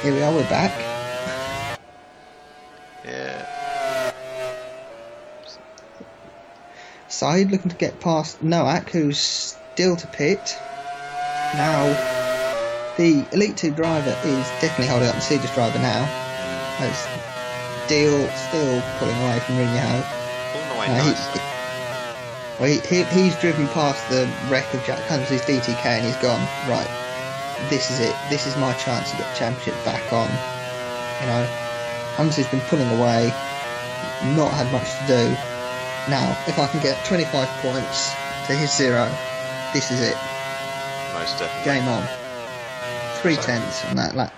Here we are, we're back. Yeah. Saeed looking to get past Noak, who's still to pit. Now, the Elite 2 driver is definitely holding up the Mercedes driver now. As Deal still pulling away from Rinho. Pulling away nicely. He's driven past the wreck of Jack Huntley's DTK and he's gone, right, this is it. This is my chance to get the championship back on. You know, Huntley's been pulling away, not had much to do. Now, if I can get 25 points to his 0, this is it. Most definitely. Game on. 3/10 on that lap.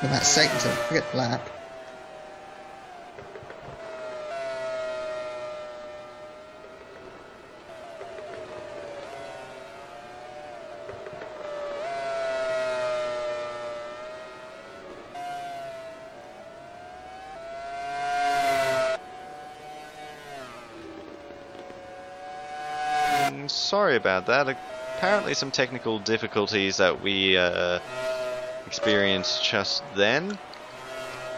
On that second, forget the lap. Sorry about that. Apparently some technical difficulties that we experienced just then.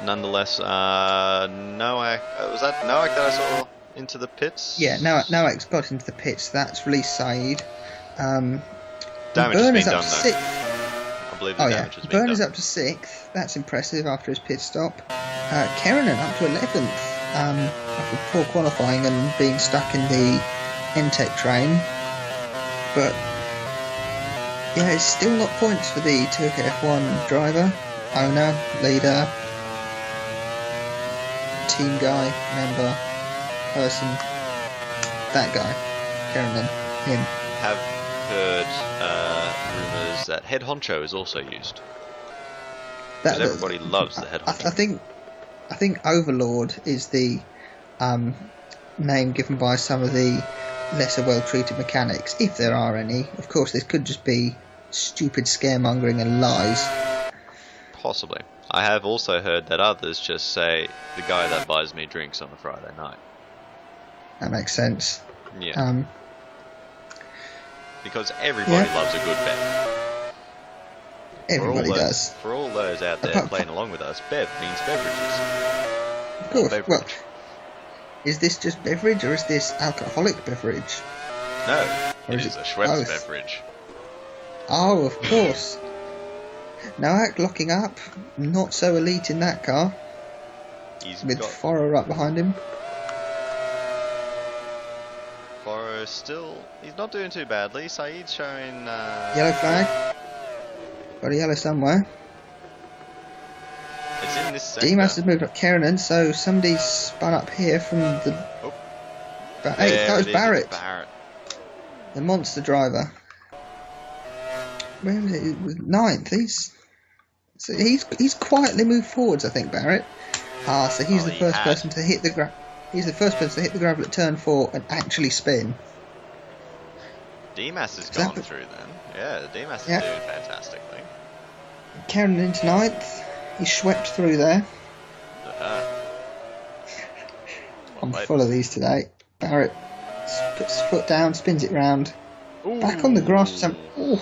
Nonetheless, Noak, was that Noak that I saw into the pits? Yeah, Noak's got into the pits. That's released Saeed. Damage has been done though. I believe the damage has been done. Burner's up to 6th. That's impressive after his pit stop. Kerrinan up to 11th after poor qualifying and being stuck in the N-Tech train. But yeah, it's still not points for the Turkey F1 driver, owner, leader, team guy, member, person, that guy, Kerrinan, him. Have heard rumours that head honcho is also used. Because everybody loves the head honcho. I think Overlord is the name given by some of the lesser well-treated mechanics, if there are any. Of course, this could just be stupid scaremongering and lies. Possibly. I have also heard that others just say the guy that buys me drinks on a Friday night. That makes sense. Yeah. Because everybody loves a good bet. Everybody does. For all those out there playing along with us, bev means beverages. Of course. Well, is this just beverage or is this alcoholic beverage? No, it is a Schweppes beverage. Oh, of course. Noak locking up, not so elite in that car. With Foro right behind him. Foro still, he's not doing too badly. Saeed's showing... Yellow flag. Got a yellow somewhere. It's in this sector. Demas has moved up Kerrinan, so somebody's spun up here from the... Oh. Hey, that was Barrett. The monster driver. Where is it? 9th. He's quietly moved forwards, I think, Barrett. So he's the first person to hit the He's the first person to hit the gravel at turn 4 and actually spin. Demas has gone through then. Yeah, Demas is doing fantastically. Kerrinan into 9th. He's swept through there. I'm full of these today. Barrett puts his foot down, spins it round. Ooh. Back on the grass for some... Ooh.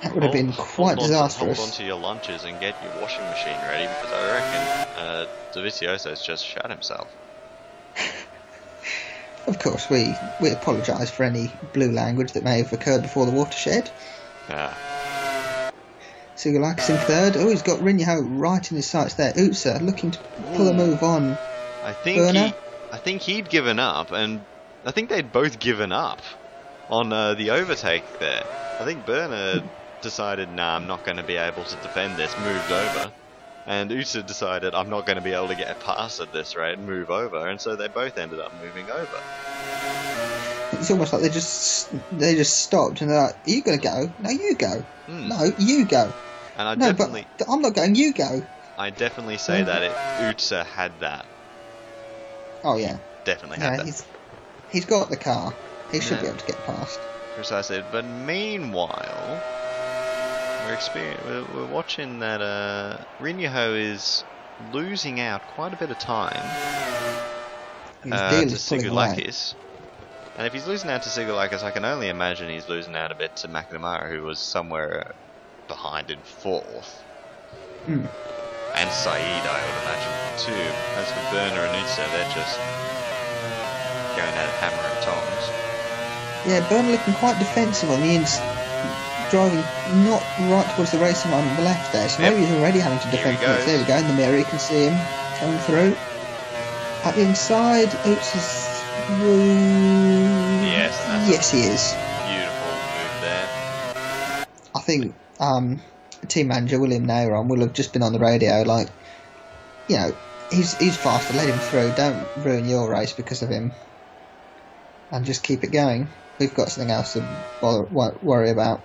That would have been quite disastrous. Hold on to your lunches and get your washing machine ready, because I reckon Dovizioso's just shot himself. Of course, we apologise for any blue language that may have occurred before the watershed. Sugalakis in 3rd. Oh, he's got Rinho right in his sights there. Utsa looking to pull a move on. I think he'd given up, and I think they'd both given up on the overtake there. I think Berner decided, nah, I'm not going to be able to defend this, moved over. And Utsa decided, I'm not going to be able to get a pass at this rate and move over. And so they both ended up moving over. It's almost like they just stopped and they're like, are you going to go? No, you go. No, you go. And but I'm not going, you go. I definitely say that Utsa had that. Oh, yeah. Definitely had that. He's got the car. He should be able to get past. Precisely. But meanwhile, we're watching that Rinho is losing out quite a bit of time to Sugalakis. And if he's losing out to Sigalakis, I can only imagine he's losing out a bit to McNamara, who was somewhere behind in 4th. Hmm. And Saeed, I would imagine, too. As for Berner and Utsa, they're just going at it hammer and tongs. Yeah, Burn looking quite defensive on the driving not right towards the racing line on the left there, so maybe he's already having to defend. There we go, in the mirror you can see him coming through. At the inside, Oops is through. Yes, he is. Beautiful move there. I think team manager William Nairon will have just been on the radio like, you know, he's faster, let him through, don't ruin your race because of him, and just keep it going. We've got something else to worry about.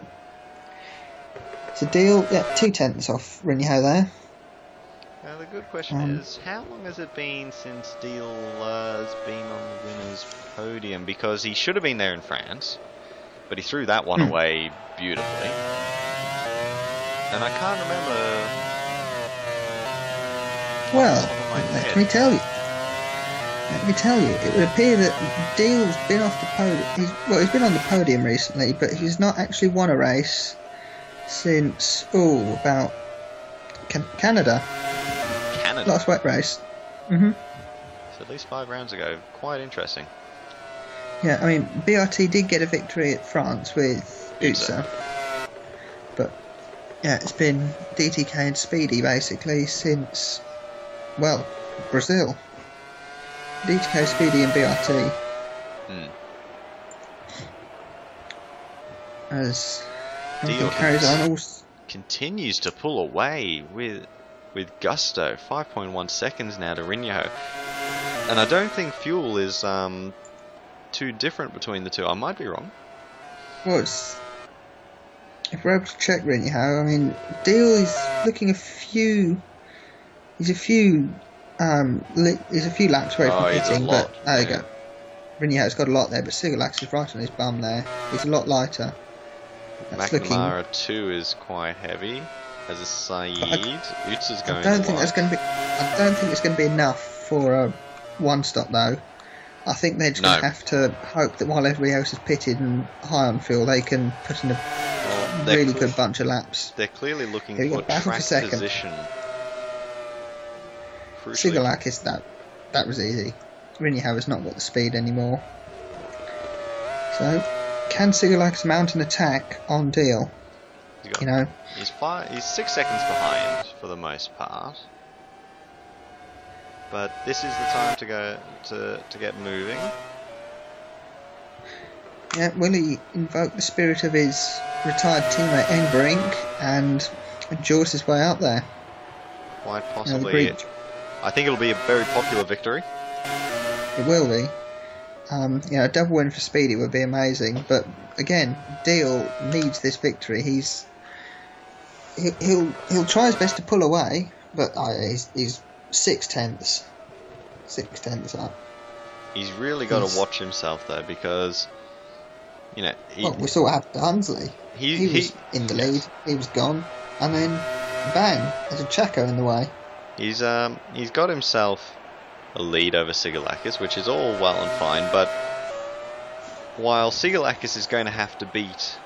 So Deal, 2/10 off Rinho there. Now the good question is, how long has it been since Deal has been on the winner's podium? Because he should have been there in France, but he threw that one away beautifully. And I can't remember. Well, let me tell you. It would appear that Deal's been off the podium. He's been on the podium recently, but he's not actually won a race since about Canada. Last wet race. So at least 5 rounds ago. Quite interesting. Yeah, I mean BRT did get a victory at France with Utsa, but yeah, it's been DTK and Speedy basically since, well, Brazil. DTK, Speedy and BRT. As everything carries on, continues to pull away with gusto. 5.1 seconds now to Rinho. And I don't think fuel is too different between the two. I might be wrong. Well, if we're able to check Rinho, I mean, Deal is looking He's a few laps away from hitting, but there you go. Rinho's got a lot there, but Sigalax is right on his bum there. He's a lot lighter. That's McNamara 2 is quite heavy. As a Saeed, Utsa's going. I don't think it's going to be enough for a one stop though. I think they're just going to have to hope that while everybody else is pitted and high on fuel, they can put in a really good bunch of laps. They're clearly looking for track position. Sigalakis, that was easy. Rinho has not got the speed anymore. So, can Sigalakis mount an attack on Deal? You know, he's 6 seconds behind for the most part, but this is the time to go to get moving. Yeah, will he invoke the spirit of his retired teammate Enbrink and jaws his way out there? Quite possibly. I think it'll be a very popular victory. It will be. A double win for Speedy would be amazing, but again, Deal needs this victory. He'll try his best to pull away, but he's 6/10 up. He's really got to watch himself though, because we saw what happened to Hunsley. He was in the lead, he was gone, and then bang, there's a Chaco in the way. He's got himself a lead over Sigalakis, which is all well and fine, but while Sigalakis is going to have to beat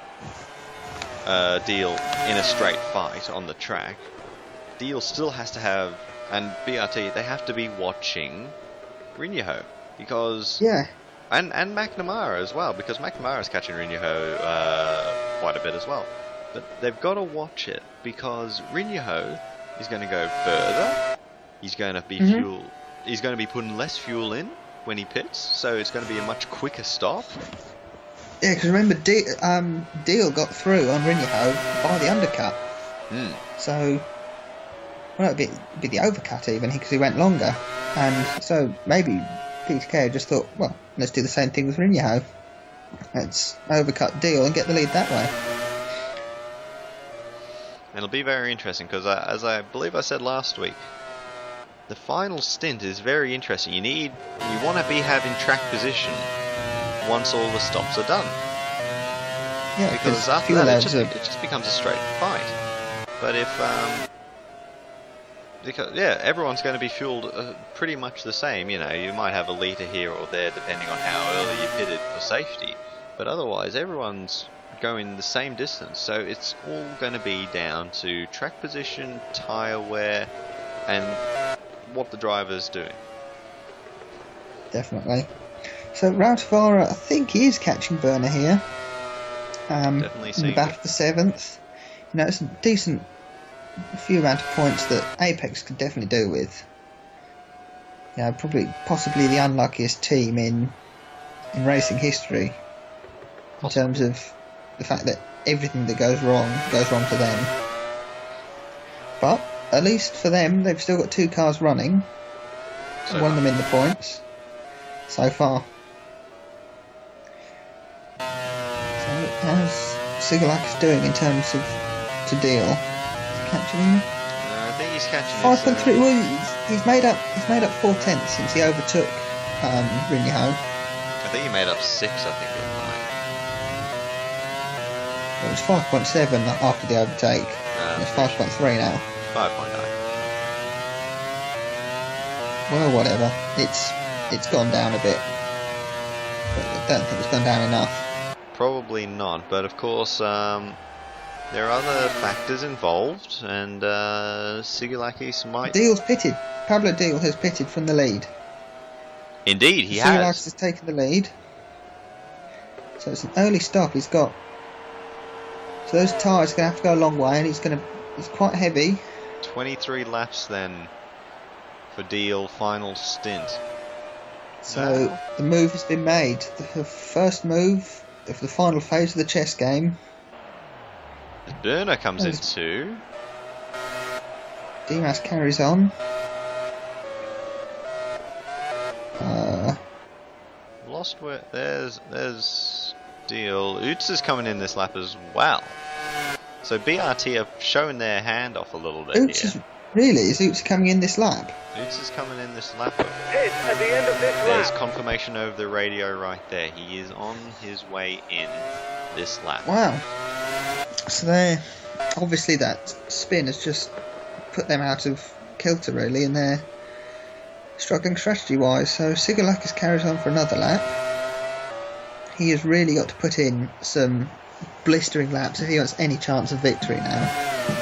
Deal in a straight fight on the track, Deal still has to have, and BRT, they have to be watching Rinho, because and McNamara as well, because McNamara is catching Rinho quite a bit as well, but they've got to watch it, because Rinho is going to go further. He's going to be He's going to be putting less fuel in when he pits, so it's going to be a much quicker stop. Yeah, because remember, Deal got through on Rinho by the undercut. So, well, it'd be the overcut even, because he went longer. And so maybe PTK just thought, well, let's do the same thing with Rinho. Let's overcut Deal and get the lead that way. It'll be very interesting, because as I believe I said last week, the final stint is very interesting. You want to be having track position once all the stops are done. Yeah, because after that it just becomes a straight fight. But if because yeah, everyone's going to be fueled pretty much the same. You know, you might have a litre here or there depending on how early you pitted for safety, but otherwise everyone's going the same distance. So it's all going to be down to track position, tyre wear, and what the driver's doing. Definitely. So Rautavaara, I think he is catching Berner here. Definitely in the back of the 7th. You know, it's a decent few amount of points that Apex could definitely do with. You know, possibly the unluckiest team in racing history in terms of the fact that everything that goes wrong for them. But at least for them, they've still got 2 cars running. So one of them in the points so far. So how's Sigalakis doing in terms of to deal? Catching him? I think he's catching 5.3. Well, he's made up 4/10 since he overtook Rinyaho. I think he made up 6. I think It was 5.7 after the overtake. It's 5.3 now. 5.9. Well, whatever. It's gone down a bit, but I don't think it's gone down enough. Probably not, but of course there are other factors involved, and Sigalakis might... Deal's pitted. Pablo Deal has pitted from the lead. Indeed, he Sigalakis has taken the lead. So it's an early stop he's got. So those tyres are going to have to go a long way, and he's quite heavy. 23 laps then for Deal, final stint. So the move has been made. The first move of the final phase of the chess game. Berner comes in too. Dimas carries on. Lost where there's Deal. Oots is coming in this lap as well. So BRT have shown their hand off a little bit Oots here. Is Oots coming in this lap? Oots is coming in this lap. Hit at the end of this There's lap. confirmation over the radio right there. He is on his way in this lap. Wow. So they're obviously that spin has just put them out of kilter really, and they're struggling strategy wise. So Sigalakis carries on for another lap. He has really got to put in some blistering laps if he wants any chance of victory now.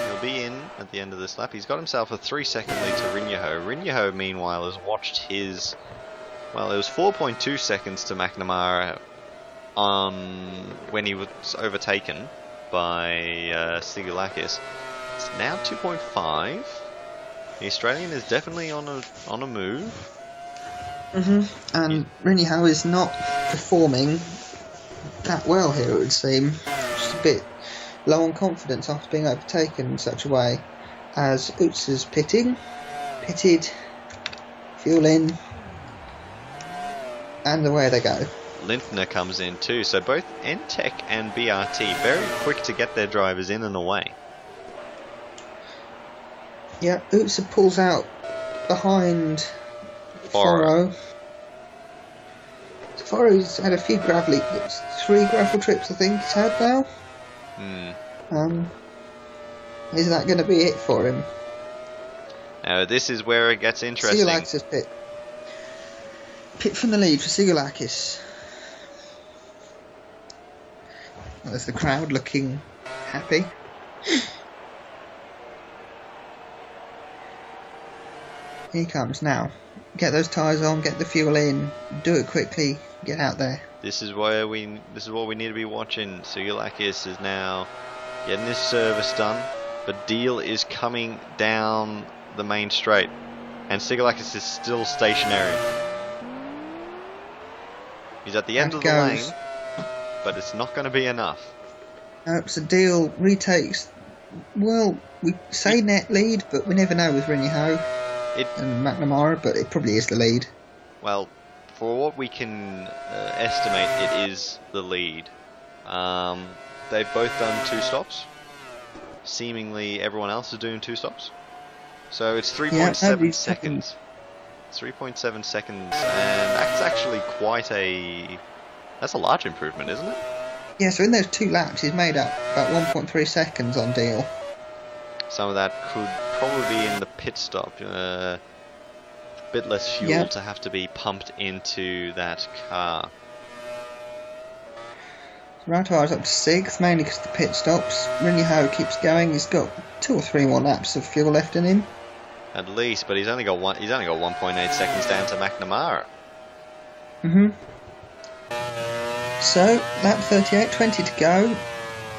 He'll be in at the end of this lap. He's got himself a 3-second lead to Rinyaho. Rinyaho, meanwhile, has watched his... Well, it was 4.2 seconds to McNamara when he was overtaken by Sigalakis. It's now 2.5. The Australian is definitely on a move. And Rinyaho is not performing that well here, it would seem. Just a bit low on confidence after being overtaken in such a way. As Oots is pitted, fuel in, and away they go. Lintner comes in too, so both Entech and BRT very quick to get their drivers in and away. Yeah, Oots pulls out behind Foro. So Foro's had a few 3 gravel trips I think he's had now. Is that going to be it for him? Now this is where it gets interesting. Sigalakis has pit from the lead for Sigalakis. There's the crowd looking happy. Here he comes now. Get those tyres on, get the fuel in, do it quickly, get out there. This is what we need to be watching. Sigalakis is now getting his service done, but Deal is coming down the main straight, and Sigalakis is still stationary. He's at the end of the lane, but it's not going to be enough. So Deal retakes, well, we say net lead, but we never know with Rinyaho and McNamara, but it probably is the lead. Well, for what we can estimate, it is the lead. They've both done 2 stops. Seemingly everyone else is doing 2 stops. So it's 3.7 seconds. 3.7 seconds, and that's actually that's a large improvement, isn't it? Yeah, so in those 2 laps he's made up about 1.3 seconds on Deal. Some of that could probably be in the pit stop. A bit less fuel to have to be pumped into that car. Rautavar's up to 6th, mainly because the pit stops. Rinyaho keeps going. He's got 2 or 3 more laps of fuel left in him. At least, but he's only got 1.8 seconds down to McNamara. So, lap 38, 20 to go.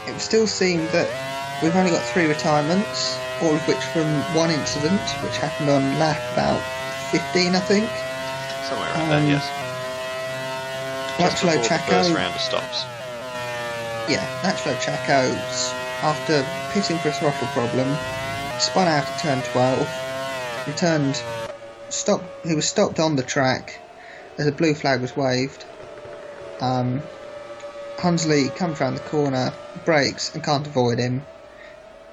It would still seem that we've only got 3 retirements, all of which from one incident, which happened on lap about 15, I think. Somewhere around that, yes. Just before the first round of stops. Yeah, Latchlow Chaco's, after pitting for a throttle problem, spun out at turn 12, he was stopped on the track as a blue flag was waved. Hunsley comes round the corner, brakes and can't avoid him.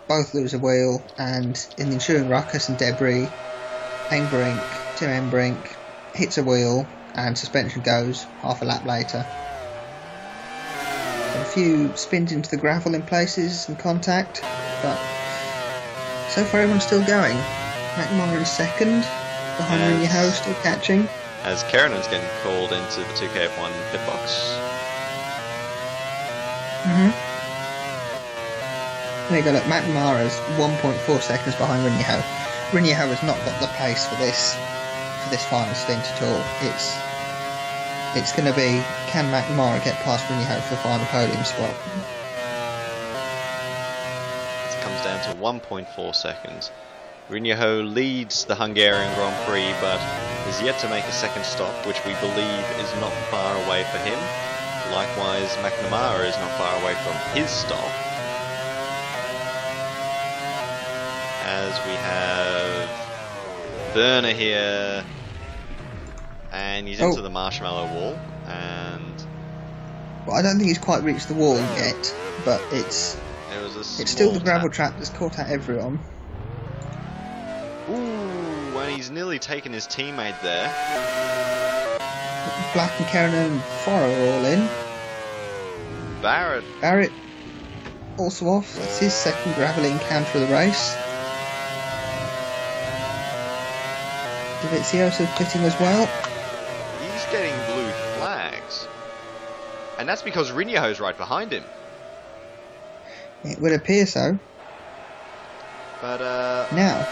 Both lose a wheel, and in the ensuing ruckus and debris, Tim Engbrink hits a wheel and suspension goes half a lap later. A few spins into the gravel in places and contact, but so far everyone's still going. McNamara in second, behind Rinyaho still catching. As Karinen's getting called into the 2KF1 pit box. There you go, look, McNamara's 1.4 seconds behind Rinyaho. Rinyaho has not got the pace for this final stint at all. It's going to be, can McNamara get past Rinyaho for the final podium spot? It comes down to 1.4 seconds. Rinyaho leads the Hungarian Grand Prix, but is yet to make a second stop, which we believe is not far away for him. Likewise, McNamara is not far away from his stop. As we have Berner here, and he's into the marshmallow wall, and well, I don't think he's quite reached the wall yet, but it's still the gravel trap that's caught out everyone. Ooh, and he's nearly taken his teammate there. Black and Karen and Farrow are all in. Barrett also off. That's his second gravelly encounter of the race. Dovizioso pitting as well. He's getting blue flags. And that's because Rinyaho's right behind him. It would appear so. But now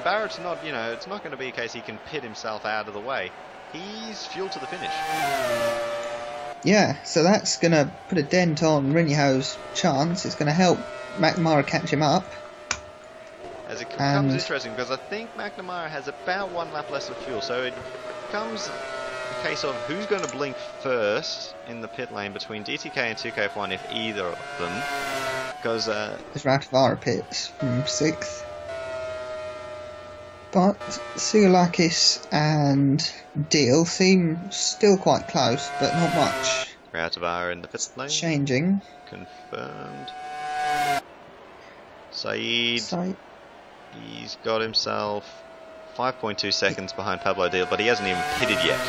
Barrett's not, it's not going to be a case he can pit himself out of the way. He's fuel to the finish. Yeah, so that's going to put a dent on Rinyaho's chance. It's going to help McNamara catch him up. As it becomes interesting, because I think McNamara has about 1 lap less of fuel, so it becomes a case of who's going to blink first in the pit lane between DTK and 2KF1 if either of them. Because Rautavara pits from 6th. But Sigalakis and Deal seem still quite close, but not much. Rautavara in the pit lane. Changing. Confirmed. Saeed. He's got himself 5.2 seconds behind Pablo Deal, but he hasn't even pitted yet.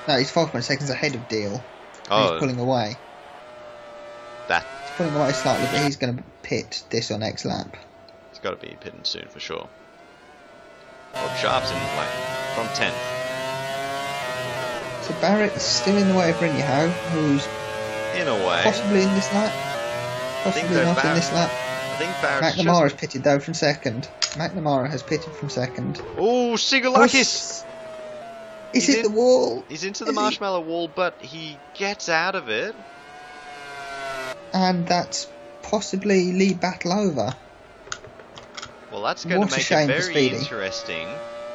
No, he's 5 seconds ahead of Deal. Oh. He's pulling away. He's pulling away slightly, but he's going to pit this or next lap. He's got to be pitting soon for sure. Bob Sharp's in the lane from 10th. So Barrett's still in the way of Rinyaho, who's in a way possibly in this lap. Possibly not in this lap. I think Barrett's McNamara's pitted though from second. McNamara has pitted from second. Oh, Sigalakis! He's hit the wall. He's into the marshmallow wall, but he gets out of it. And that's possibly lead battle over. Well, that's going to make it very interesting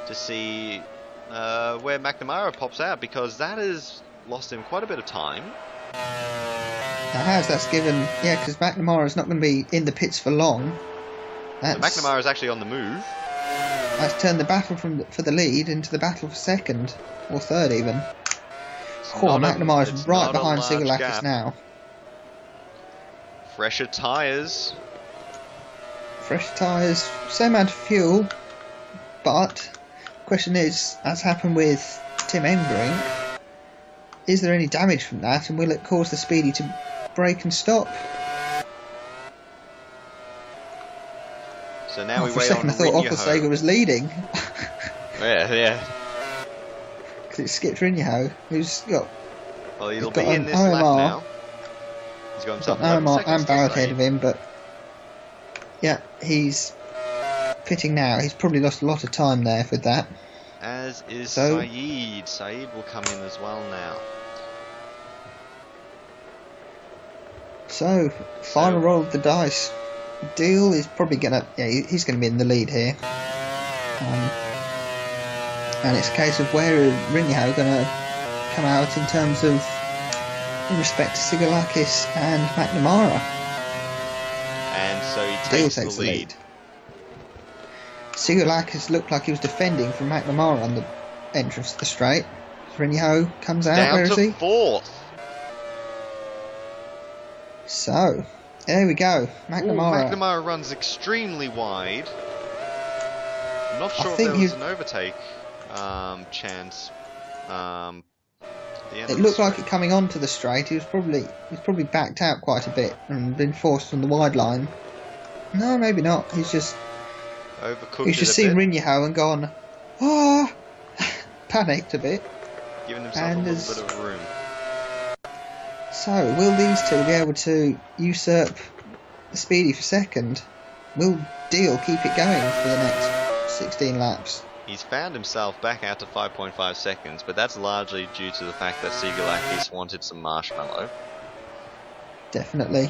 to see where McNamara pops out, because that has lost him quite a bit of time. That's given, because McNamara's not going to be in the pits for long. McNamara's actually on the move. That's turned the battle for the lead into the battle for second, or third even. McNamara's right behind Sigalakis now. Fresher tyres. Same amount of fuel, but the question is, as happened with Tim Engbrink, is there any damage from that, and will it cause the Speedy to brake and stop? So now we for a wait on second I thought Ockelshager was leading. Yeah. Because it skipped Rinjaho, who's got... Well, he'll be in this lap now. He's got himself 11 OMR seconds and Barrett to ahead of him, but... Yeah, he's pitting now. He's probably lost a lot of time there with that. As is Saeed. Saeed will come in as well now. So, final roll of the dice. Deal is probably gonna... Yeah, he's gonna be in the lead here. And it's a case of where is Rinjaho gonna come out in terms of... in respect to Sigalakis and McNamara. And so he takes the lead. Sigalakis looked like he was defending from McNamara on the entrance to the straight. Rinjaho comes out. Down where is he? to 4th. So, there we go. McNamara runs extremely wide. I'm not sure if there was an overtake chance. It looked like it coming onto the straight. He was probably backed out quite a bit and been forced on the wide line. No, maybe not. He's just seen Rinjaho and gone, panicked a bit. Giving himself a little bit of room. So, will these two be able to usurp the Speedy for second? Will Deal keep it going for the next 16 laps? He's found himself back out to 5.5 seconds, but that's largely due to the fact that Sigalakis wanted some marshmallow. Definitely.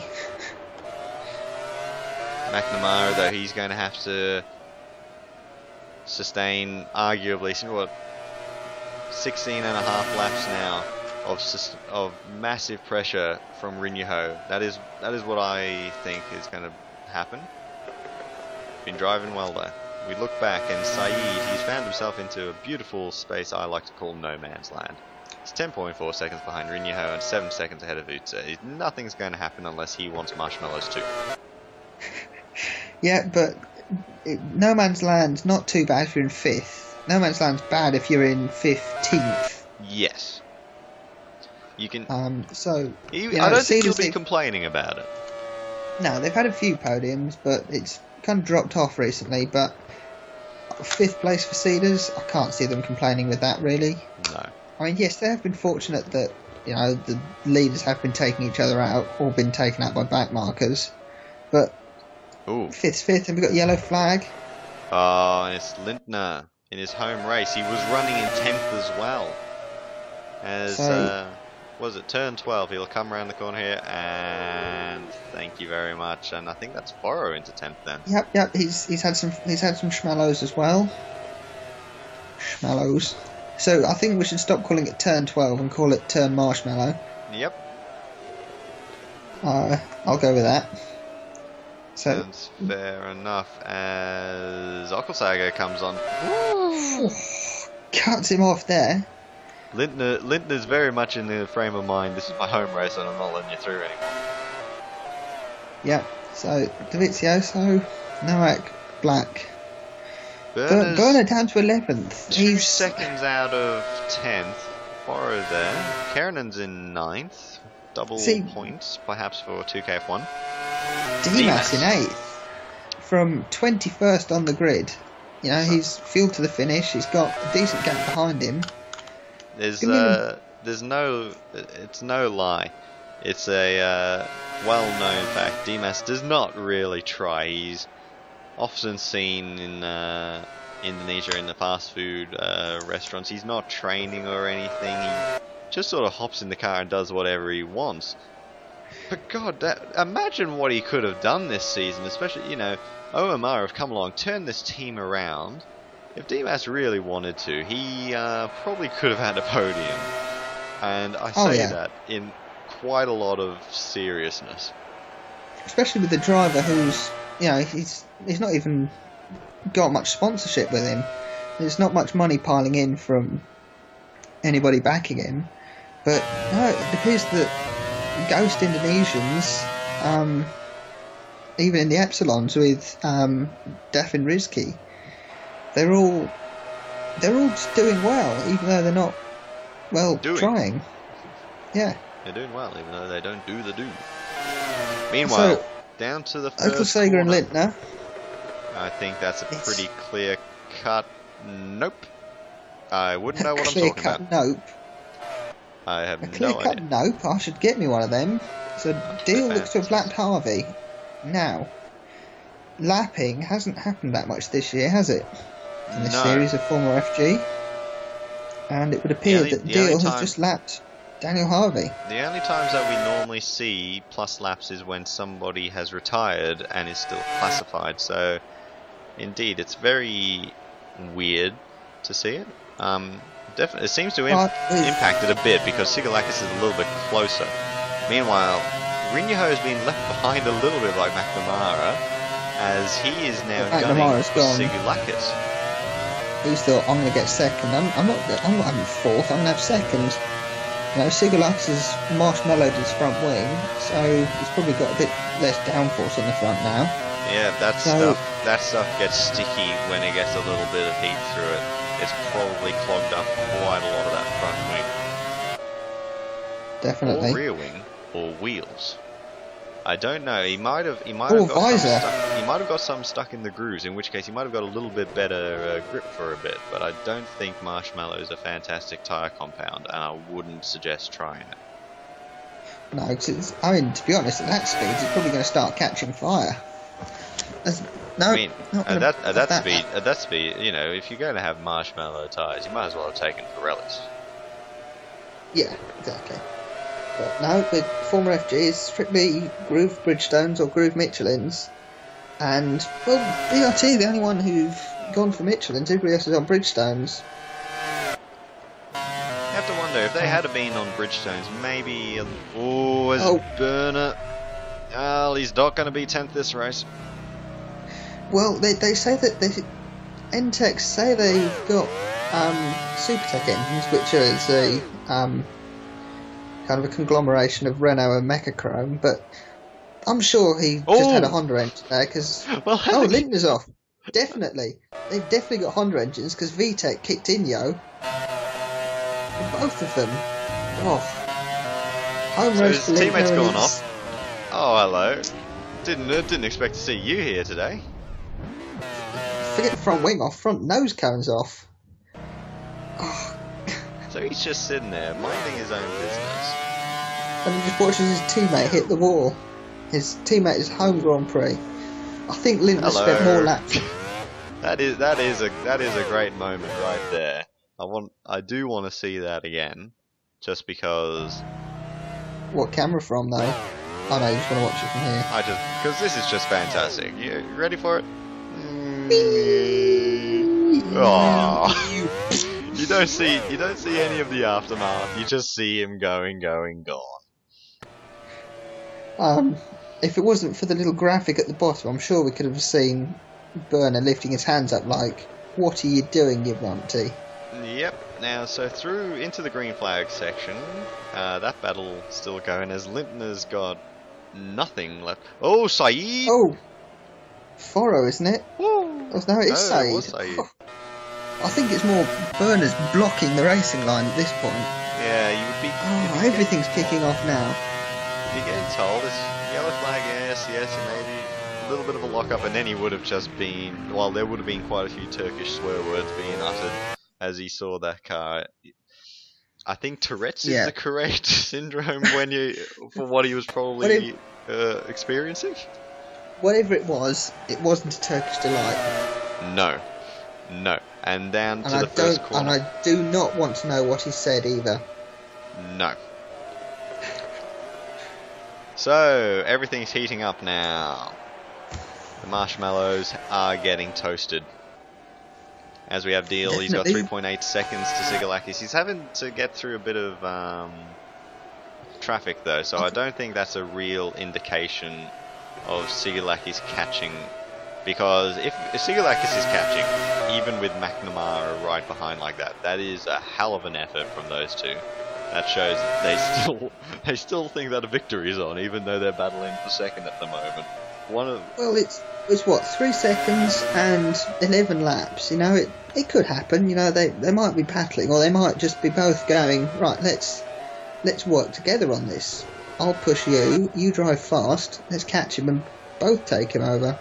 McNamara, though, he's going to have to sustain, arguably, 16 and a half laps now of massive pressure from Rinjaho. That is what I think is going to happen. Been driving well though. We look back and Saeed, he's found himself into a beautiful space I like to call no man's land. He's 10.4 seconds behind Rinjaho and 7 seconds ahead of Utsa. Nothing's going to happen unless he wants marshmallows too. Yeah, but no man's land's not too bad if you're in 5th. No man's land's bad if you're in 15th. Yes. You can. I don't think you'll be complaining about it. No, they've had a few podiums, but it's kind of dropped off recently. But 5th place for Cedars, I can't see them complaining with that really. No. I mean, yes, they have been fortunate that the leaders have been taking each other out or been taken out by back markers, but 5th, and we've got yellow flag. Oh, and it's Lindner in his home race. He was running in 10th as well. Was it turn 12? He'll come around the corner here, and thank you very much. And I think that's Foro into 10th then. Yep. He's had some marshmallows as well. Marshmallows. So I think we should stop calling it turn 12 and call it turn marshmallow. Yep. I'll go with that. So sounds fair enough. As Ockelshager comes on, cuts him off there. Lindner's very much in the frame of mind, this is my home race and I'm not letting you through anymore. Yeah, so Davizio, so Nowak, Black. Berner down to 11th. 2 seconds out of 10th. Foro there. Karinen's in 9th. Double points, perhaps, for 2KF1. Dimas in 8th. From 21st on the grid. He's fueled to the finish. He's got a decent gap behind him. It's no lie. It's a well-known fact. Dimas does not really try. He's often seen in Indonesia in the fast food restaurants. He's not training or anything. He just sort of hops in the car and does whatever he wants. But God, imagine what he could have done this season, especially, OMR have come along, turned this team around. If Dimas really wanted to, he probably could have had a podium. And I say that in quite a lot of seriousness. Especially with the driver who's, he's not even got much sponsorship with him. There's not much money piling in from anybody backing him. But no, it appears that Ghost Indonesians, even in the Epsilons with Dafin Rizki, they're all just doing well, even though they're not trying. Yeah. They're doing well, even though they don't do the do. Meanwhile, down to the first Ockelshager and Lindner. I think that's a pretty clear cut. Nope. I wouldn't know what I'm talking about. Nope. I have A no clear cut idea. nope. I should get me one of them. So Deal looks to have lapped Harvey. Now, lapping hasn't happened that much this year, has it? In this series of Formula FG. And it would appear that Deal has just lapped Daniel Harvey. The only times that we normally see plus laps is when somebody has retired and is still classified. So, indeed, it's very weird to see it. Definitely, it seems to impact it a bit because Sigalakis is a little bit closer. Meanwhile, Rinjaho has been left behind a little bit like McNamara, as he is now gunning for Sigalakis. He's thought, I'm going to get second. I'm not having fourth. I'm going to have second. You know, Sigalakis has marshmallowed his front wing, so he's probably got a bit less downforce on the front now. Yeah, that stuff gets sticky when it gets a little bit of heat through it. It's probably clogged up quite a lot of that front wing. Definitely. Or rear wing, or wheels. I don't know. He might have got some stuck in the grooves, in which case he might have got a little bit better grip for a bit. But I don't think Marshmallow is a fantastic tyre compound, and I wouldn't suggest trying it. No, because I mean, to be honest, at that speed, it's probably going to start catching fire. At that speed, you know, if you're going to have Marshmallow tyres, you might as well have taken Pirellis. Yeah, exactly. But no, with Formula FG is strictly groove Bridgestones or groove Michelins. And, well, BRT, the only one who've gone for Michelins, everybody else is on Bridgestones. You have to wonder, if they had been on Bridgestones, maybe... Berner. Well, he's not going to be 10th this race. Well, they say that NTEC say they've got Supertech engines, which is a kind of a conglomeration of Renault and Mechachrome, but I'm sure he just had a Honda engine there because Lindner's off. Definitely, they've definitely got Honda engines because VTEC kicked in both of them. So his teammate's gone off. Oh, hello. Didn't expect to see you here today. Forget the front wing off, front nose cones off. Oh. So he's just sitting there, minding his own business. And he just watches his teammate hit the wall. His teammate is home Grand Prix. I think Lindner spent more laps. That is a great moment right there. I do want to see that again, just because. What camera from though? Oh no, you just want to watch it from here. Because this is just fantastic. You ready for it? Oh. You don't see any of the aftermath. You just see him going, gone. If it wasn't for the little graphic at the bottom, I'm sure we could have seen Berner lifting his hands up like, "What are you doing, you rumpty?" Yep. Now, so through into the green flag section, that battle still going as Lindner's got nothing left. Oh, Saeed! Oh, Foro, isn't it? Woo. No, it is Saeed. It was Saeed. Oh. I think it's more Berner's blocking the racing line at this point. Yeah, you would be. Everything's kicking off now. You're getting told it's yellow flag, yes, maybe a little bit of a lock-up, and then he would have just been. Well, there would have been quite a few Turkish swear words being uttered as he saw that car. I think Tourette's is the correct syndrome for what he was probably experiencing. Whatever it wasn't a Turkish delight. No. And down to the first corner. And I do not want to know what he said either. No. So, everything's heating up now. The marshmallows are getting toasted. As we have Deal, he's got 3.8 seconds to Sigalakis. He's having to get through a bit of traffic though, so I don't think that's a real indication of Sigalakis catching. Because if Sigalakis is catching, even with McNamara right behind like that, that is a hell of an effort from those two. That shows that they still think that a victory is on, even though they're battling for second at the moment. Well, it's what, 3 seconds and 11 laps. You know, it could happen. You know, they might be battling, or they might just be both going right. Let's work together on this. I'll push you. You drive fast. Let's catch him and both take him over.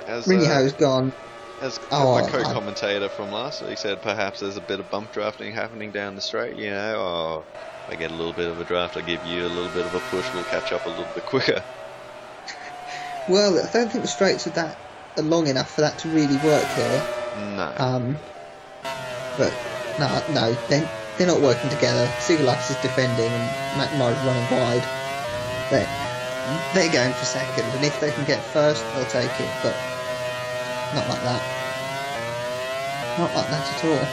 As Rinyaho's gone. As Oh, my co-commentator from last week said, perhaps there's a bit of bump drafting happening down the straight, you know. Oh, if I get a little bit of a draft, I'll give you a little bit of a push, we'll catch up a little bit quicker. Well, I don't think the straights are long enough for that to really work here. No. But, no, they're not working together. Sigalakis is defending and McNamara's running wide. They're going for second, and if they can get first, they'll take it, but not like that. Not like that at all.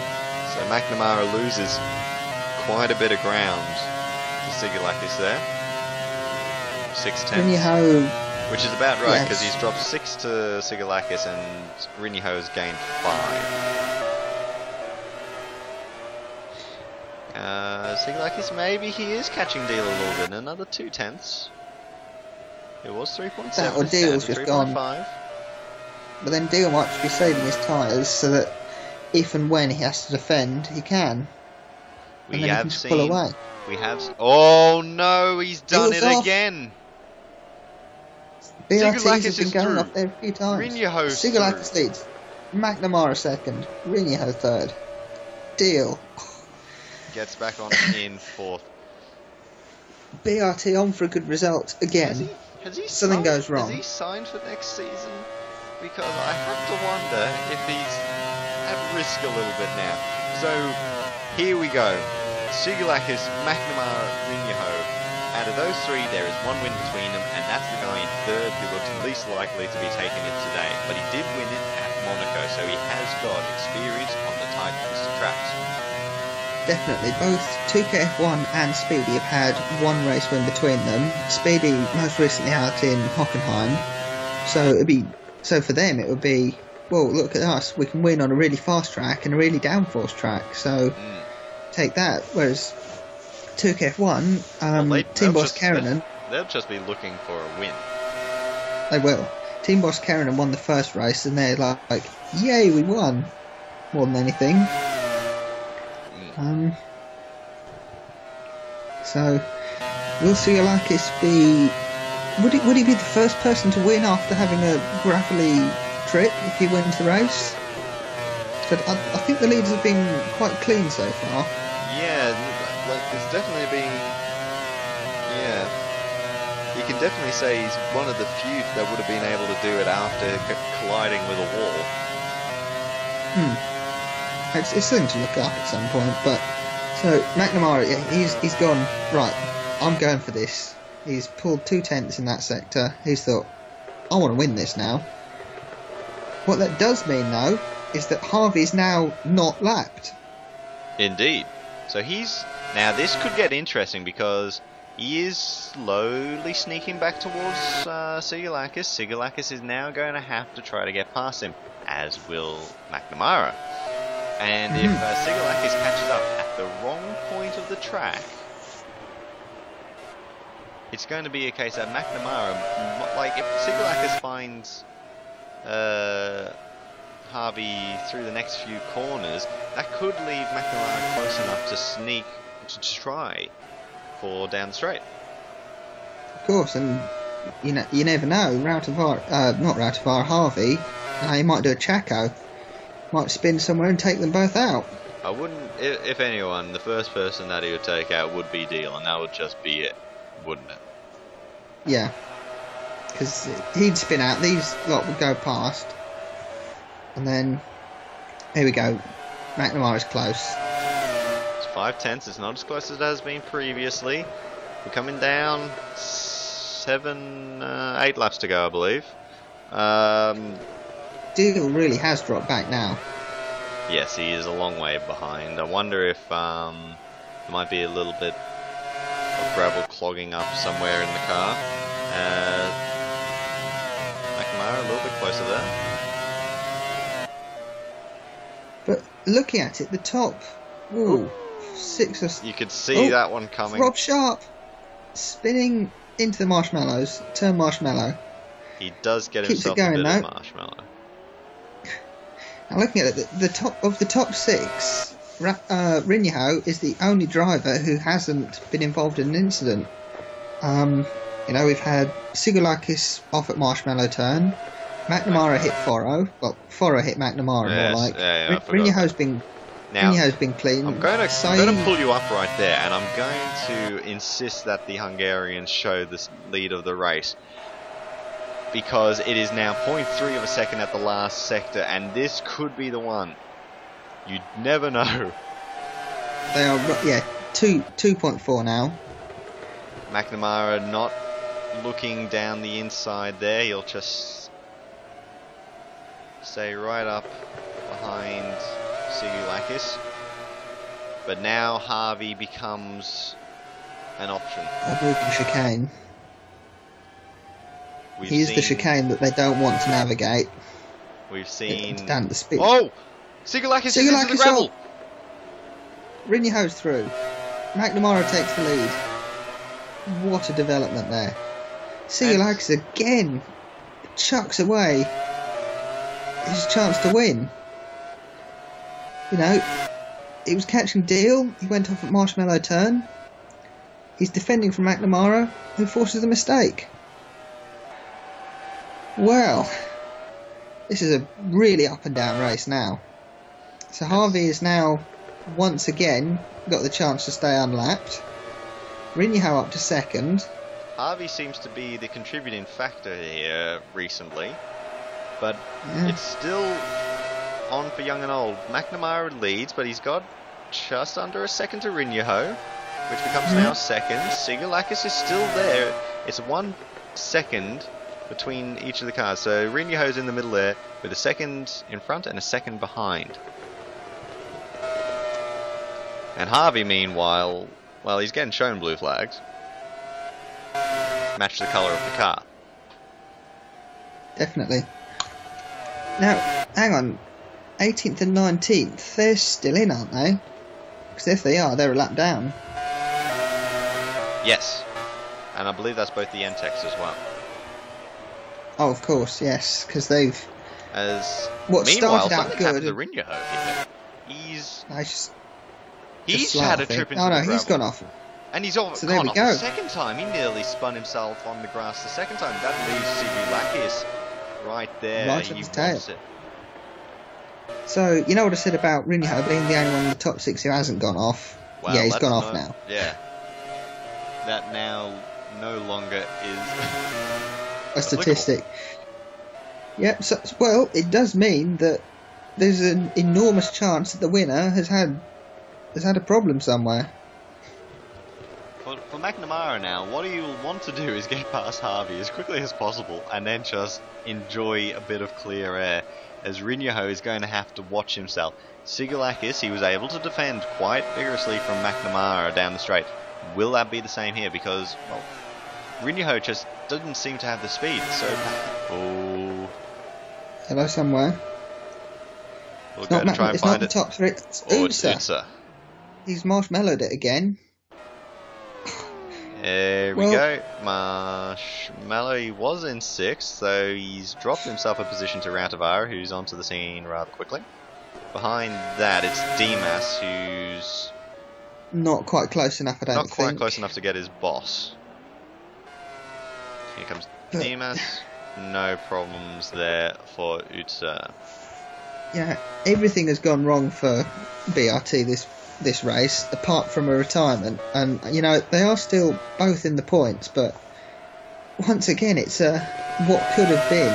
So McNamara loses quite a bit of ground to Sigalakis there. 6-10. Rinyaho, which is about right, because yes. he's dropped 6 to Sigalakis and Rinyaho's gained 5. Sigalakis, maybe he is catching Deal a little bit. Another 2/10. It was 3.7. That or Deal's just gone. But then Deal might be saving his tyres so that if and when he has to defend, he can. And then he can just pull away. Oh no, he's done Deal's it off. again. BRTs have been going off there a few times. Rinyaho's Sigalakis leads. McNamara second. Rinyaho third. Deal. Gets back on in 4th. BRT on for a good result again. Has he Something goes wrong. Has he signed for next season? Because I have to wonder if he's at risk a little bit now. So here we go. Sigalakis, McNamara, Rinyaho. Out of those 3, there is 1 win between them, and that's the guy in 3rd who looks least likely to be taking it today. But he did win it at Monaco, so he has got experience on the tight twisted tracks. Definitely, both 2KF1 and Speedy have had 1 race win between them. Speedy most recently out in Hockenheim, so for them it would be, well, look at us, we can win on a really fast track and a really downforce track, so take that. Whereas 2KF1, Team Boss Kerinen, they'll just be looking for a win. They will. Team Boss Kerinen won the first race and they're like, yay, we won, more than anything. So will Sigalakis be? Would he be the first person to win after having a gravelly trip if he wins the race? But I think the leaders have been quite clean so far. Yeah, like it's definitely been. Yeah, you can definitely say he's one of the few that would have been able to do it after colliding with a wall. It's something to look up at some point, but so McNamara, he's gone, right, I'm going for this. He's pulled 2/10 in that sector. He's thought, I want to win this now. What that does mean, though, is that Harvey's now not lapped. Indeed. So now this could get interesting because he is slowly sneaking back towards Sigalakis. Sigalakis is now going to have to try to get past him, as will McNamara. And if Sigalakis catches up at the wrong point of the track, it's going to be a case that McNamara, like if Sigalakis finds Harvey through the next few corners, that could leave McNamara close enough to sneak to try for down the straight. Of course, and you never know. Harvey, he might do a Chaco. Might spin somewhere and take them both out. I wouldn't, if anyone, the first person that he would take out would be Deal, and that would just be it, wouldn't it? Yeah, because he'd spin out, these lot would go past, and then, here we go, McNamara's close. It's 5/10, it's not as close as it has been previously. We're coming down 8 laps to go, I believe. Deal really has dropped back now. Yes, he is a long way behind. I wonder if there might be a little bit of gravel clogging up somewhere in the car. McNamara a little bit closer there. But looking at it, the top, ooh, 6 or... You could see that one coming. Rob Sharp spinning into the marshmallows, turn marshmallow. He does get Keeps himself it going, a bit though. of marshmallow. Now looking at it, the top 6, Rinyaho is the only driver who hasn't been involved in an incident. We've had Sigalakis off at Marshmallow Turn, McNamara hit Foro. Well, Foro hit McNamara Yes, more like. yeah, I forgot Rinjaho's been Now, Rinjaho's been clean. I'm going to pull you up right there, and I'm going to insist that the Hungarians show this lead of the race, because it is now 0.3 of a second at the last sector, and this could be the one. You never know. They are, yeah, 2.4 now. McNamara not looking down the inside there. He'll just stay right up behind Sigulakis. But now Harvey becomes an option. A broken chicane. He's the chicane that they don't want to navigate. We've seen... Stand the speed. Oh! Sigulakis is into the gravel! Rinjaho's through. McNamara takes the lead. What a development there. Sigulakis again chucks away his chance to win. You know, he was catching Deal, he went off at marshmallow turn. He's defending from McNamara, who forces a mistake. Well, this is a really up and down race now. So Harvey is now once again got the chance to stay unlapped. Rinjaho up to second. Harvey seems to be the contributing factor here recently, but it's still on for young and old. McNamara leads, but he's got just under a second to Rinjaho, which becomes now second. Sigulakis is still there. It's 1 second between each of the cars. So Rinjaho's in the middle there with a second in front and a second behind. And Harvey, meanwhile, well, he's getting shown blue flags. Match the colour of the car. Definitely. Now, hang on. 18th and 19th, they're still in, aren't they? Because if they are, they're a lap down. Yes. And I believe that's both the NTECs as well. Oh, of course, yes. Because they've... Meanwhile, something's happened to Rinjaho here. He's had a trip into the gravel. He's gone off. And he's gone off the second time. He nearly spun himself on the grass the second time. That leaves Sigulakis right there. Right at his tail. So, you know what I said about Rinjaho being the only one in the top 6 who hasn't gone off? Well, yeah, he's gone off now. Yeah. That now no longer is a statistic. Yep, so, well, it does mean that there's an enormous chance that the winner has had a problem somewhere. For McNamara now, what you want to do is get past Harvey as quickly as possible and then just enjoy a bit of clear air, as Rinjaho is going to have to watch himself. Sigulakis, he was able to defend quite vigorously from McNamara down the straight. Will that be the same here? Because, well, Rinjaho just doesn't seem to have the speed, so... Oh... Hello somewhere. We'll go to try and find it. It's not the top 3. It's Utsa. He's marshmallowed it again. There we go. Marshmallow, he was in 6th, so he's dropped himself a position to Rautavaara, who's onto the scene rather quickly. Behind that, it's Dimas, who's... not quite close enough, I don't think. Not quite close enough to get his boss. Here comes Dimas. No problems there for Utsa. Yeah, everything has gone wrong for BRT this race, apart from a retirement. And, you know, they are still both in the points, but once again, it's what could have been.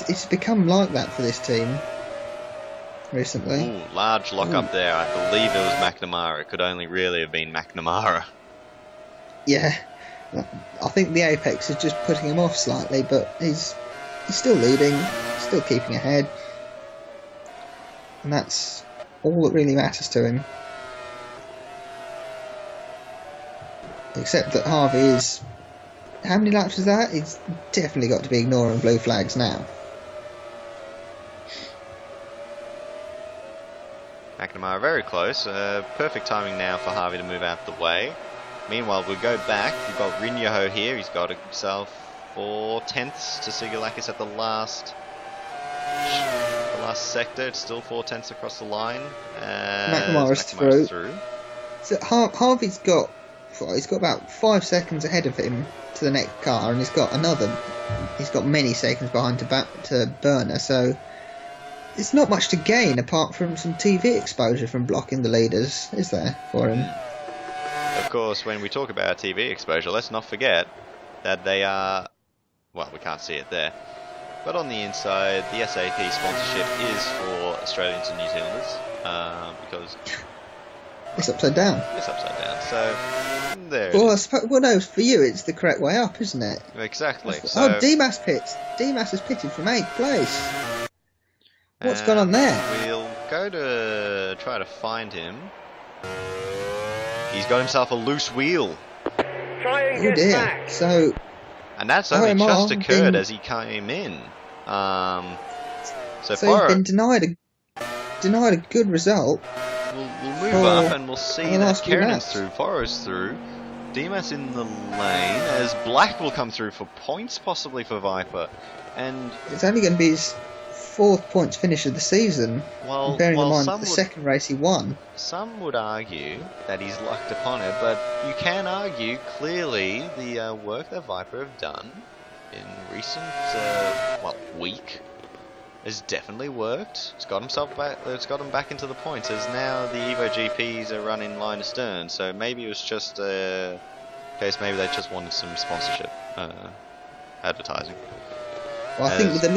It's become like that for this team recently. Ooh, large lock up there. I believe it was McNamara. It could only really have been McNamara. Yeah, I think the apex is just putting him off slightly, but he's still leading, still keeping ahead. And that's all that really matters to him. Except that Harvey is... how many laps is that? He's definitely got to be ignoring blue flags now. McNamara very close. Perfect timing now for Harvey to move out the way. Meanwhile, we go back. We've got Rinjaho here. He's got himself 4 tenths to Sigulakis at the last sector. It's still 4 tenths across the line. McNamara's through. So Harvey's got he's got about 5 seconds ahead of him to the next car, and he's got many seconds behind to Berner. So it's not much to gain apart from some TV exposure from blocking the leaders, is there, for him? Of course, when we talk about TV exposure, let's not forget that they are, well, we can't see it there, but on the inside, the SAP sponsorship is for Australians and New Zealanders, because it's upside down. It's upside down, so there. Well, no, for you it's the correct way up, isn't it? Exactly. So, Dimas pits. Dimas is pitted from 8th place. What's gone on there? We'll go to try to find him. He's got himself a loose wheel. Oh dear. So, and that's only just occurred as he came in. So he's been denied a good result. We'll move up and we'll see that Keren's through, Foro's through, Dimas in the lane, as Black will come through for points, possibly for Viper, and it's only going to be his 4th points finish of the season. Bearing in mind the second race he won. Some would argue that he's lucked upon it, but you can argue clearly the work that Viper have done in recent week has definitely worked. It's got himself back. It's got him back into the points. As now the Evo GPs are running line astern. So maybe it was just a case. Maybe they just wanted some sponsorship advertising. Well, I think with the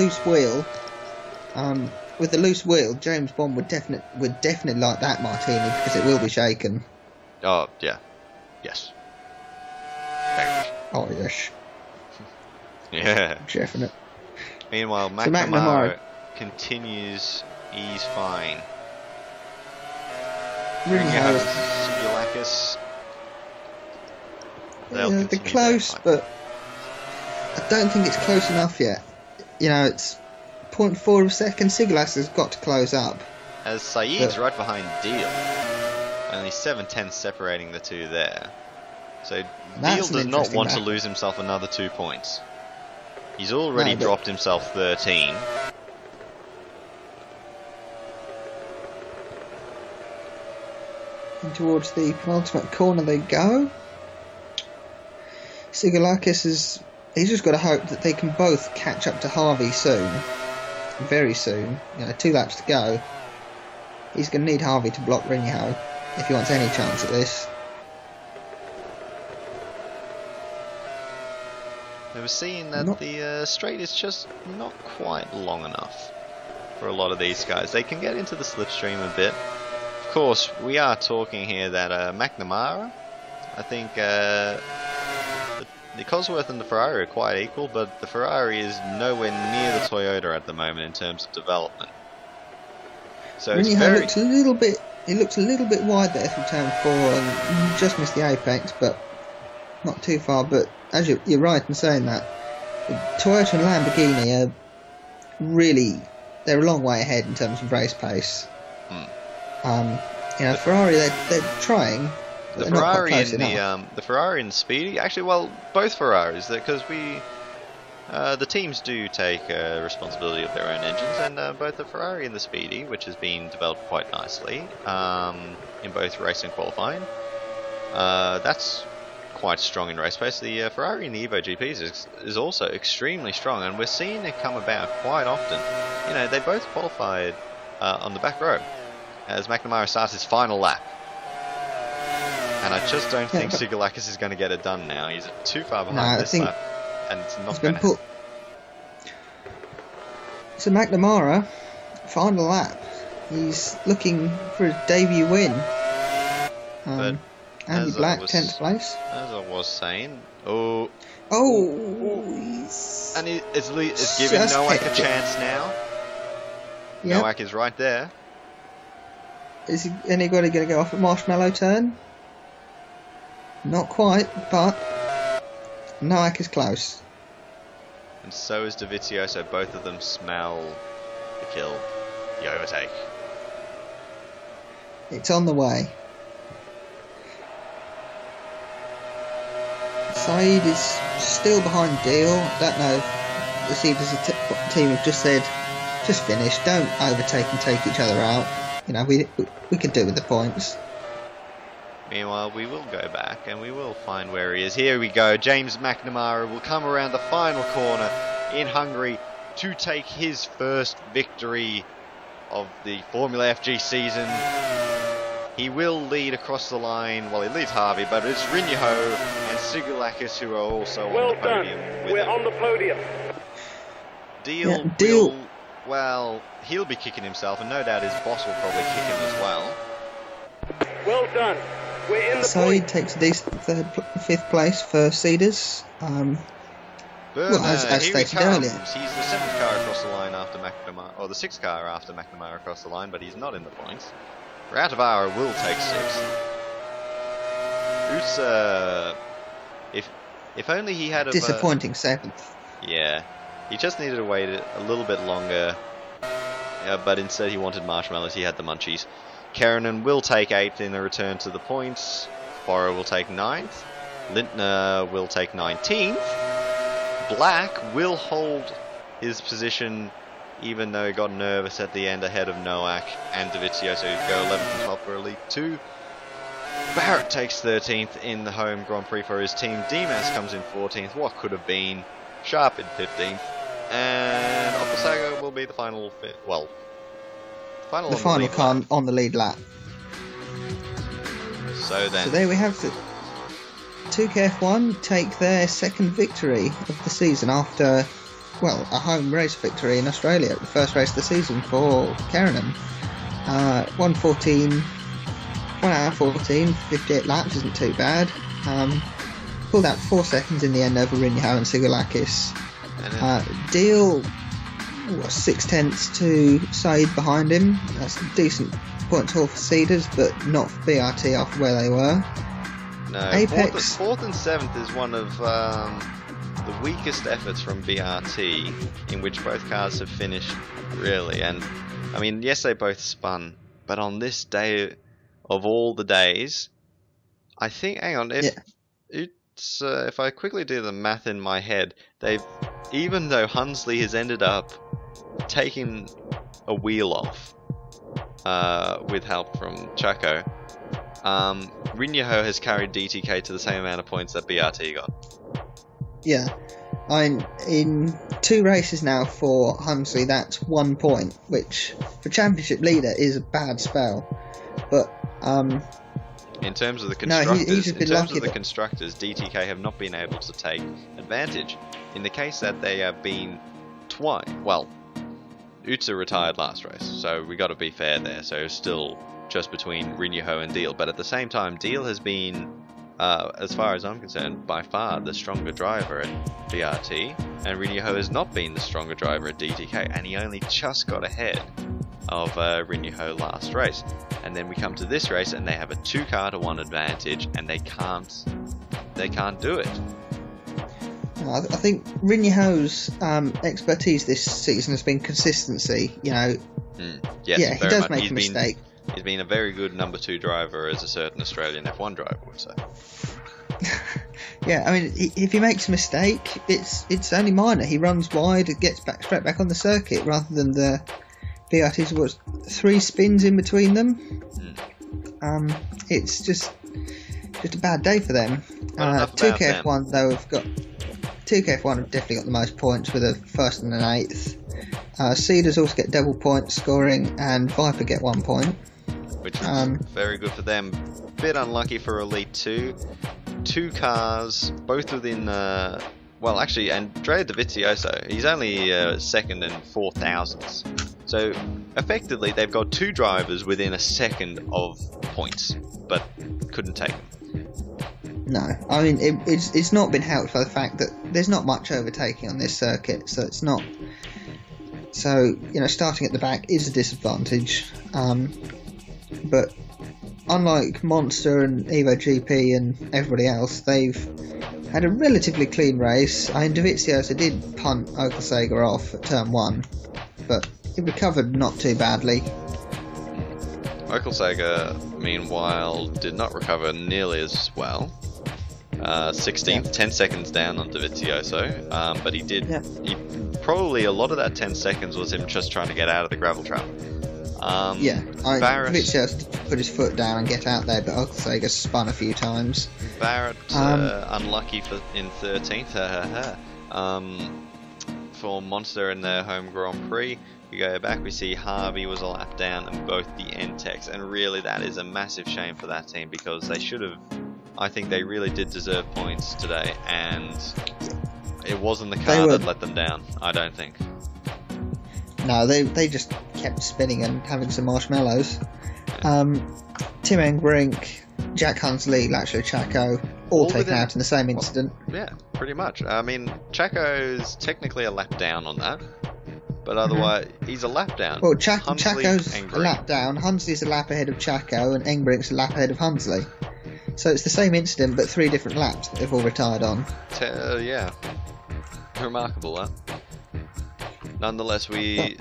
loose wheel, James Bond would definitely like that martini because it will be shaken. Oh yeah, yes. Oh yes. Yeah. Definite. Meanwhile, McNamara continues. He's fine. Sigulakis. They're close, but I don't think it's close enough yet. You know, it's 0.4 of a second. Sigulakis has got to close up. As Saeed's right behind Deal. Only 7/10 separating the two there. So Deal does not want to lose himself another 2 points. He's already dropped himself 13. And towards the penultimate corner they go. Sigulakis he's just got to hope that they can both catch up to Harvey soon. Very soon. 2 laps to go. He's going to need Harvey to block Rinho if he wants any chance at this. They were seeing that the straight is just not quite long enough for a lot of these guys. They can get into the slipstream a bit. Of course, we are talking here that McNamara, I think the Cosworth and the Ferrari are quite equal, but the Ferrari is nowhere near the Toyota at the moment in terms of development. So it's very... looks a little bit wide there through turn 4 and just missed the apex, but not too far. But as you're right in saying that, Toyota and Lamborghini are really, they're a long way ahead in terms of race pace. Ferrari, they're trying. The Ferrari and the Speedy, actually, well, both Ferraris, because the teams do take responsibility of their own engines, and both the Ferrari and the Speedy, which has been developed quite nicely in both race and qualifying, that's quite strong in race pace. The Ferrari in the Evo GPs is also extremely strong, and we're seeing it come about quite often. They both qualified on the back row as McNamara starts his final lap. And I just don't think Sigulakis is going to get it done now. He's too far behind this lap, and it's not going to. So McNamara, final lap. He's looking for his debut win. Andy Black, 10th place. As I was saying, and it's giving Nowak a chance now. Yep. Nowak is right there. Is anybody going to go off at Marshmallow turn? Not quite, but Nowak is close. And so is Dovizioso. Both of them smell the kill, the overtake. It's on the way. Saeed is still behind Deal. Don't know if the Seeders team have just said, just finish, don't overtake and take each other out. We could do with the points. Meanwhile, we will go back and we will find where he is. Here we go. James McNamara will come around the final corner in Hungary to take his first victory of the Formula FG season. He will lead across the line. Well, he leads Harvey, but it's Rinjaho and Sigulakis who are also on the podium. We're on the podium. Deal. Well, he'll be kicking himself, and no doubt his boss will probably kick him as well. Well done. We're in the Said takes a decent fifth place for Cedars. Burner, as here he stated comes. earlier. He's the 7th car across the line after McNamara, or the 6th car after McNamara across the line, but he's not in the points. Ratavara will take 6th. If only he had a disappointing 7th. Yeah, he just needed to wait a little bit longer. But instead he wanted marshmallows. He had the munchies. Keranen will take 8th in a return to the points. Borrow will take 9th. Lintner will take 19th. Black will hold his position, even though he got nervous at the end ahead of Nowak and Davizio, so he'd go 11th and 12th for Elite 2. Barrett takes 13th in the home Grand Prix for his team. Dimas comes in 14th. What could have been? Sharp in 15th. And Opasago will be the final final car on the lead lap. So there we have it. 2KF1 take their second victory of the season after, well, a home race victory in Australia, the first race of the season for Keranen. 1 hour 14, 58 laps isn't too bad. Pulled out 4 seconds in the end over Rinjaho and Sigulakis. Deal was 6/10 to Said behind him. That's a decent point haul for Cedars, but not for BRT after where they were. No, Apex. 4th and 7th is one of the weakest efforts from BRT in which both cars have finished, really. And I mean, yes, they both spun, but on this day of all the days, I think, hang on, if I quickly do the math in my head, even though Hunsley has ended up taking a wheel off with help from Chaco, Rinjaho has carried DTK to the same amount of points that BRT got. Yeah, in 2 races now for Hunsley, that's 1 point, which for championship leader is a bad spell. But in terms of the constructors, constructors, DTK have not been able to take advantage. In the case that they have been twice, well, Utsa retired last race, so we got to be fair there. So still just between Rinjaho and Deal, but at the same time, Deal has been, as far as I'm concerned, by far the stronger driver at BRT, and Rinjaho has not been the stronger driver at DTK, and he only just got ahead of Rinjaho last race. And then we come to this race, and they have a 2-car to 1 advantage, and they can't do it. I think Rinjaho's expertise this season has been consistency. You know, yes, yeah, he does make a mistake. He's been a very good number 2 driver, as a certain Australian F1 driver would say. Yeah, I mean, if he makes a mistake, it's only minor. He runs wide, and gets straight back on the circuit, rather than the BRT's 3 spins in between them. It's just a bad day for them. 2KF1 though have got 2KF1 have definitely got the most points with a 1st and an 8th. Cedars also get double point scoring, and Viper get 1 point, which is very good for them. Bit unlucky for Elite 2. 2 cars, both within well, actually, Andrea Dovizioso, he's only 2nd and 4 thousandths. So effectively, they've got 2 drivers within a second of points, but couldn't take them. No, I mean, it's not been helped by the fact that there's not much overtaking on this circuit, so it's not. So, you know, starting at the back is a disadvantage. But unlike Monster and Evo GP and everybody else, they've had a relatively clean race. I mean, Dovizioso did punt Okelsager off at turn 1, but he recovered not too badly. Okelsager, meanwhile, did not recover nearly as well. 16th, 10 seconds down on Dovizioso, but he did. Yeah. He probably, a lot of that 10 seconds was him just trying to get out of the gravel trap. Yeah, Barrett, Kvyat has to put his foot down and get out there, but Oksega spun a few times. Barrett unlucky in 13th. For Monster in their home Grand Prix. We go back, we see Harvey was a lap down and both the N-Techs, and really that is a massive shame for that team because they should have, I think they really did deserve points today, and it wasn't the car that let them down, I don't think. No, they just kept spinning and having some marshmallows. Tim Engbrink, Jack Hunsley, Laszlo Chaco, all taken out in the same incident. Yeah, pretty much. I mean, Chaco's technically a lap down on that, but otherwise he's a lap down. Well, Chaco's a lap down, Hunsley's a lap ahead of Chaco, and Engbrink's a lap ahead of Hunsley. So it's the same incident, but 3 different laps that they've all retired on. Yeah, remarkable, huh? Nonetheless,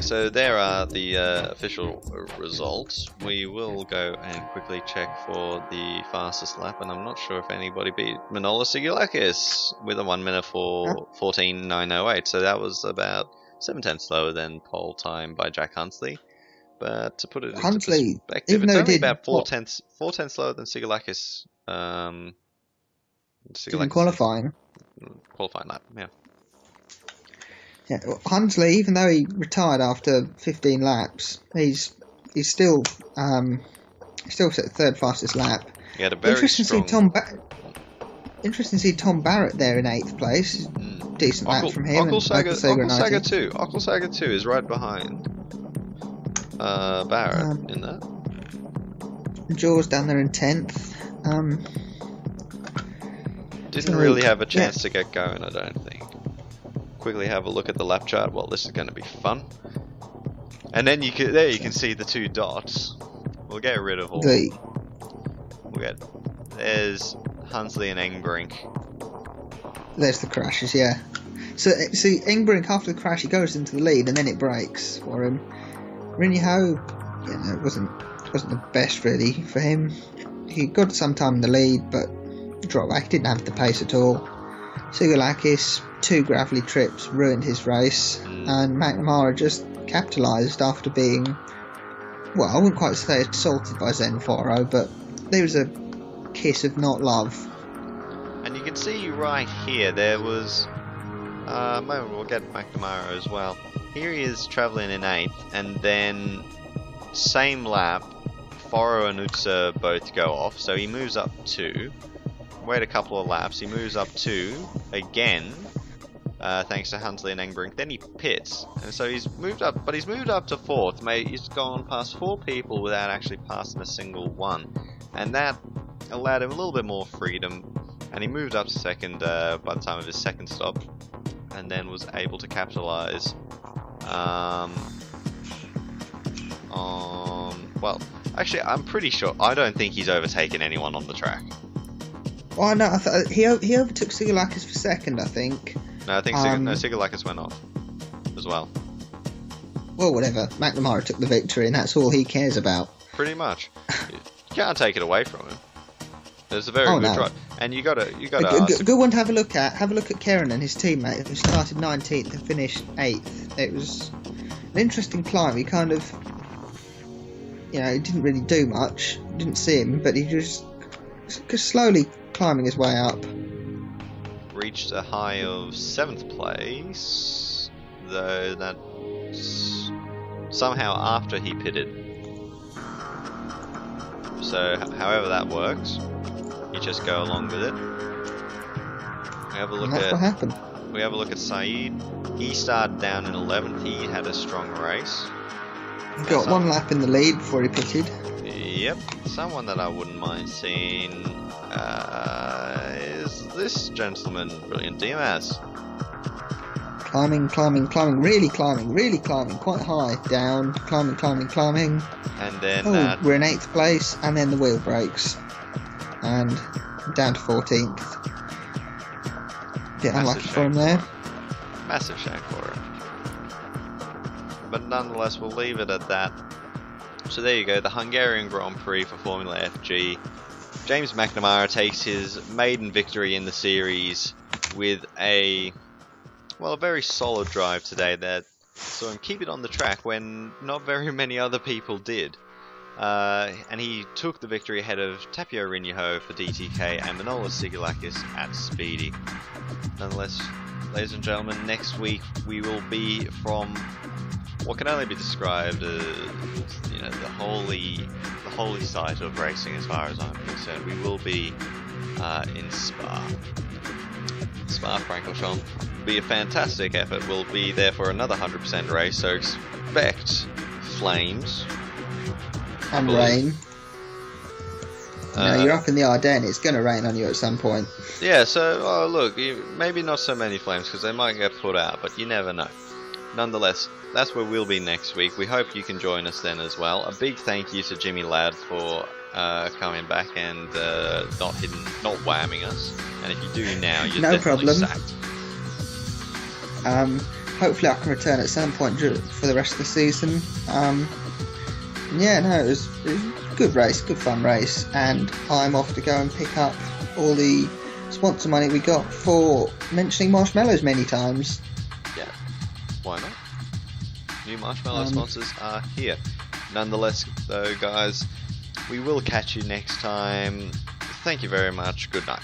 so there are the official results. We will go and quickly check for the fastest lap, and I'm not sure if anybody beat Manolis Sigilakis with a 1 minute for 14.908. So that was about 7 tenths slower than pole time by Jack Hunsley. But to put it into perspective, it's only about 4 tenths slower than Sigilakis. In qualifying lap, yeah. Yeah, well, Hunsley, even though he retired after 15 laps, he's still set third fastest lap. He had a very strong. Interesting to see Tom Barrett there in 8th place. Decent lap from him. Oklsaga 2 is right behind Barrett in that. Jaws down there in 10th. Didn't really have a chance to get going, I don't think. Quickly have a look at the lap chart. Well, this is going to be fun. And then you can see the 2 dots. We'll get rid of all. There's Hunsley and Engbrink. There's the crashes, yeah. So see, Engbrink after the crash, he goes into the lead and then it breaks for him. Rinho, it wasn't the best really for him. He got some time in the lead, but dropped back. He didn't have the pace at all. Sigilakis, 2 gravelly trips ruined his race, and McNamara just capitalised after being, well, I wouldn't quite say assaulted by Zenforo, but there was a kiss of not love. And you can see right here, there was a moment, we'll get McNamara as well. Here he is travelling in 8th, and then same lap, Foro and Utsa both go off, so he moves up 2. Wait a couple of laps, he moves up 2 again, thanks to Hunsley and Engbrink. Then he pits, and so he's moved up, but he's moved up to 4th. He's gone past 4 people without actually passing a single one, and that allowed him a little bit more freedom. And he moved up to 2nd by the time of his 2nd stop, and then was able to capitalise on. Well, actually, I'm pretty sure. I don't think he's overtaken anyone on the track. Oh no, I thought he overtook Sigilakis for 2nd, I think. No, I think Sigilakis went off as well. Well, whatever. McNamara took the victory, and that's all he cares about. Pretty much. You can't take it away from him. It's a very good drive, and you gotta. Good one to have a look at. Have a look at Kieran and his teammate, who started 19th and finished 8th. It was an interesting climb. He kind of, he didn't really do much. Didn't see him, but he just slowly climbing his way up. Reached a high of 7th place, though that's somehow after he pitted. So, however that works, you just go along with it. We have a look what happened. We have a look at Saeed. He started down in 11th. He had a strong race. He got 1 lap in the lead before he pitted. Yep, someone that I wouldn't mind seeing is this gentleman, Brilliant Dimas. Climbing, really climbing, quite high, down, climbing. And then we're in 8th place, and then the wheel breaks, and down to 14th. Bit unlucky for him there. Massive shame for him. But nonetheless, we'll leave it at that. So there you go, the Hungarian Grand Prix for Formula FG. James McNamara takes his maiden victory in the series with a very solid drive today that saw him keep it on the track when not very many other people did. And he took the victory ahead of Tapio Rinyaho for DTK and Manolis Sigalakis at Speedy. Nonetheless, ladies and gentlemen, next week we will be from what can only be described as, you know, the holy site of racing as far as I'm concerned. We will be in Spa. Spa-Francorchamps will be a fantastic effort. We'll be there for another 100% race, so expect flames. And rain. You're up in the Ardennes, it's going to rain on you at some point. Yeah, so, look, maybe not so many flames because they might get put out, but you never know. Nonetheless, that's where we'll be next week. We hope you can join us then as well. A big thank you to Jimmy Ladd for coming back and not whamming us. And if you do now, you're no definitely problem. sacked. Hopefully I can return at some point for the rest of the season. Yeah, no, it was a good race, good fun race, and I'm off to go and pick up all the sponsor money we got for mentioning marshmallows many times. Yeah, why not? New marshmallow sponsors are here. Nonetheless, though, guys, we will catch you next time. Thank you very much. Good night.